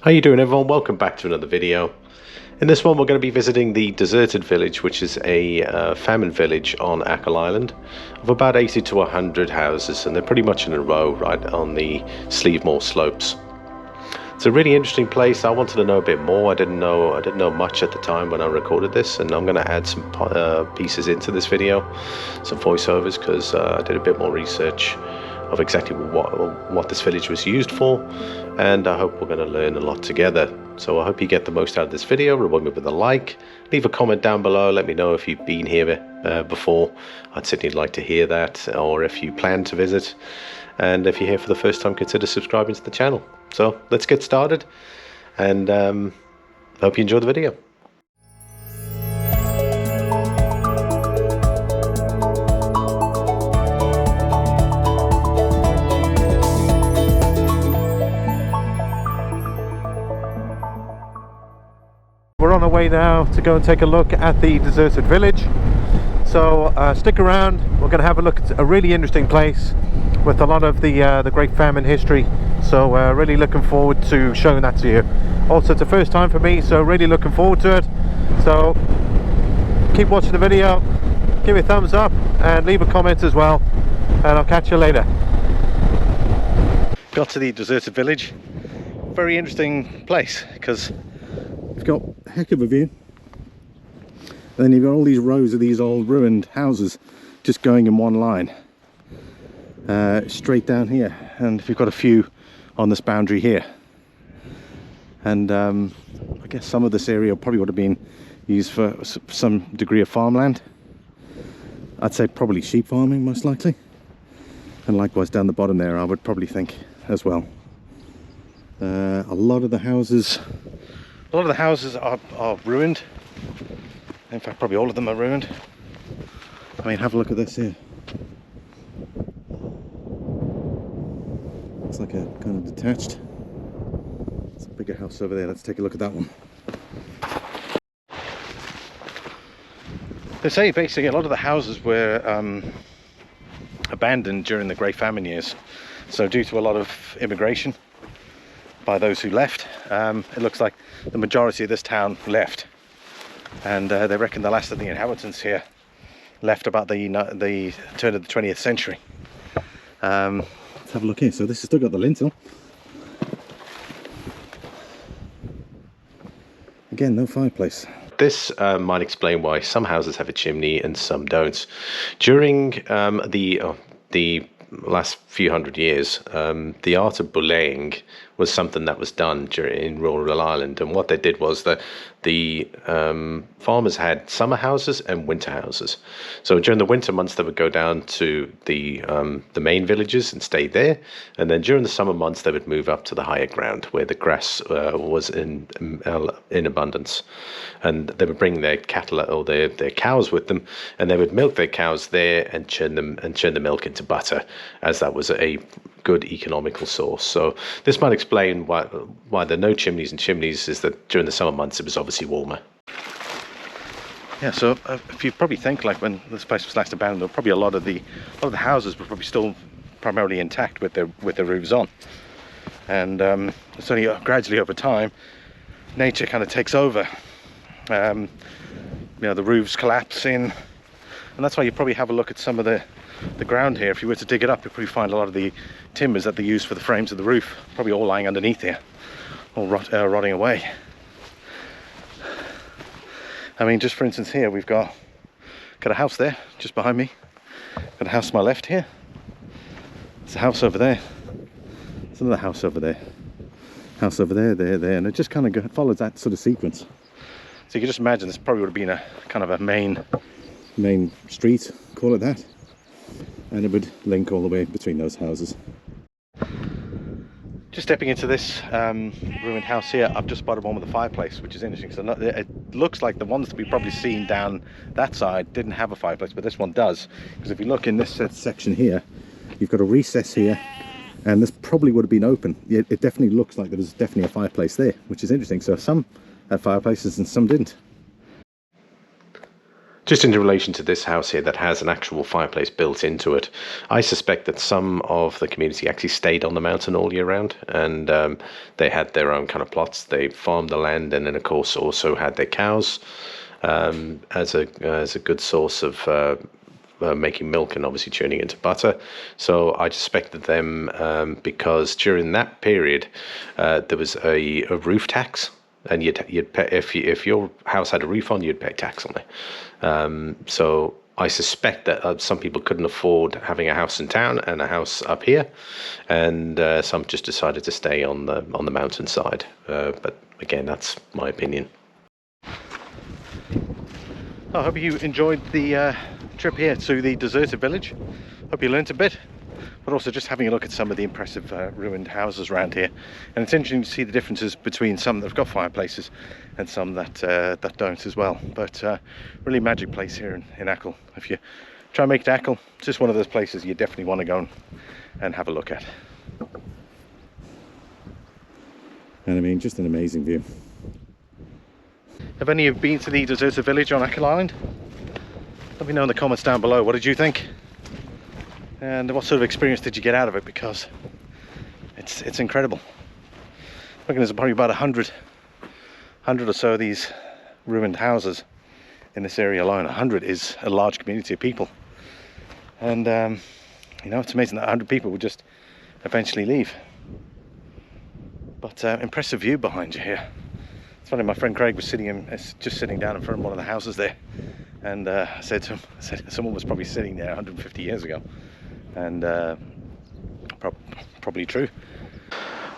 How you doing, everyone? Welcome back to another video. In this one we're going to be visiting the deserted village, which is a famine village on Achill Island of about 80 to 100 houses, and they're pretty much in a row right on the Slievemore slopes. It's a really interesting place. I wanted to know a bit more. I didn't know much at the time when I recorded this, and I'm going to add some pieces into this video, some voiceovers, because I did a bit more research of exactly what this village was used for, and I hope we're going to learn a lot together. So I hope you get the most out of this video. Reward me with a like, leave a comment down below, let me know if you've been here before. I'd certainly like to hear that, or if you plan to visit, and if you're here for the first time, consider subscribing to the channel. So let's get started, and hope you enjoy the video. We're on our way now to go and take a look at the deserted village. So stick around. We're going to have a look at a really interesting place with a lot of the Great Famine history. So really looking forward to showing that to you. Also, it's the first time for me, so really looking forward to it. So keep watching the video, give me a thumbs up, and leave a comment as well. And I'll catch you later. Got to the deserted village. Very interesting place because you've got a heck of a view, and then you've got all these rows of these old ruined houses just going in one line straight down here, and you've got a few on this boundary here, and I guess some of this area probably would have been used for some degree of farmland. I'd say probably sheep farming most likely, and likewise down the bottom there I would probably think as well. A lot of the houses are ruined. In fact, probably all of them are ruined. I mean, have a look at this here. It's like a kind of detached. It's a bigger house over there. Let's take a look at that one. They say basically a lot of the houses were abandoned during the Great Famine years. So due to a lot of immigration by those who left, it looks like the majority of this town left, and they reckon the last of the inhabitants here left about the turn of the 20th century. Let's have a look here. So this has still got the lintel. Again, no fireplace. This might explain why some houses have a chimney and some don't. During the last few hundred years, the art of booleying was something that was done in rural Ireland, and what they did was that the farmers had summer houses and winter houses. So during the winter months they would go down to the main villages and stay there, and then during the summer months they would move up to the higher ground where the grass was in abundance, and they would bring their cattle or their cows with them, and they would milk their cows there and churn the milk into butter, as that was a good economical source. So this might explain why there are no chimneys and chimneys, is that during the summer months it was obviously warmer. Yeah, so if you probably think, like when this place was last abandoned, probably a lot of the houses were probably still primarily intact with their roofs on, and it's only gradually over time nature kind of takes over. You know, the roofs collapse in, and that's why you probably have a look at some of the ground here. If you were to dig it up, you'd probably find a lot of the timbers that they use for the frames of the roof probably all lying underneath here, all rotting away. I mean, just for instance, here we've got a house there just behind me, got a house to my left here, there's a house over there, there's another house over there, house over there, and it just kind of follows that sort of sequence. So you can just imagine this probably would have been a kind of a main street, call it that, and it would link all the way between those houses. Just stepping into this ruined house here, I've just spotted one with a fireplace, which is interesting. So it looks like the ones that we've probably seen down that side didn't have a fireplace, but this one does. Because if you look in this section here, you've got a recess here, and this probably would have been open. It definitely looks like there was definitely a fireplace there, which is interesting. So some had fireplaces and some didn't. Just in relation to this house here that has an actual fireplace built into it, I suspect that some of the community actually stayed on the mountain all year round, and they had their own kind of plots. They farmed the land, and then of course also had their cows as a good source of making milk and obviously turning into butter. So I suspected them because during that period there was a roof tax, and you'd pay, if your house had a roof on, you'd pay tax on it. So I suspect that some people couldn't afford having a house in town and a house up here, and some just decided to stay on the mountainside. But again, that's my opinion. I hope you enjoyed the trip here to the deserted village. Hope you learnt a bit, but also just having a look at some of the impressive ruined houses around here. And it's interesting to see the differences between some that have got fireplaces and some that don't as well. But really magic place here in Achill. If you try and make it Achill, it's just one of those places you definitely want to go and have a look at. And I mean, just an amazing view. Have any of you been to the deserted village on Achill Island? Let me know in the comments down below. What did you think? And what sort of experience did you get out of it? Because it's incredible. I reckon there's probably about 100 or so of these ruined houses in this area alone. 100 is a large community of people. And you know, it's amazing that 100 people would just eventually leave. But impressive view behind you here. It's funny, my friend Craig was just sitting down in front of one of the houses there, and I said to him, someone was probably sitting there 150 years ago, and probably true.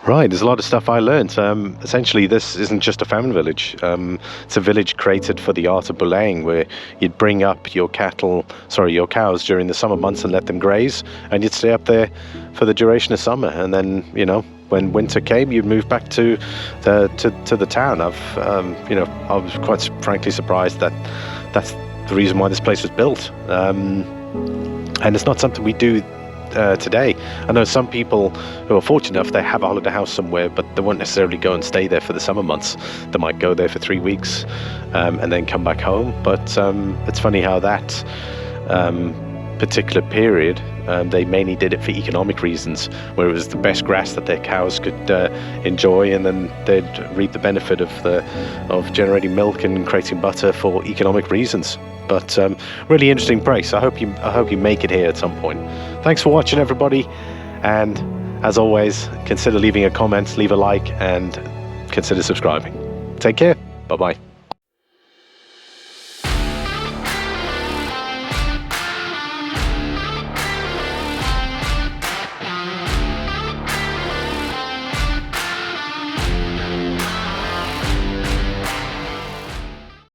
Right, there's a lot of stuff I learned. Essentially, this isn't just a famine village. It's a village created for the art of booleying, where you'd bring up your cows during the summer months and let them graze, and you'd stay up there for the duration of summer, and then, you know, when winter came, you'd move back to the town. I was quite frankly surprised that that's the reason why this place was built. And it's not something we do today. I know some people who are fortunate enough, they have a holiday house somewhere, but they won't necessarily go and stay there for the summer months. They might go there for 3 weeks and then come back home. But it's funny how that particular period, they mainly did it for economic reasons, where it was the best grass that their cows could enjoy, and then they'd reap the benefit of generating milk and creating butter for economic reasons. But really interesting place. I hope you make it here at some point. Thanks for watching, everybody, and as always, consider leaving a comment, leave a like, and consider subscribing. Take care. Bye bye.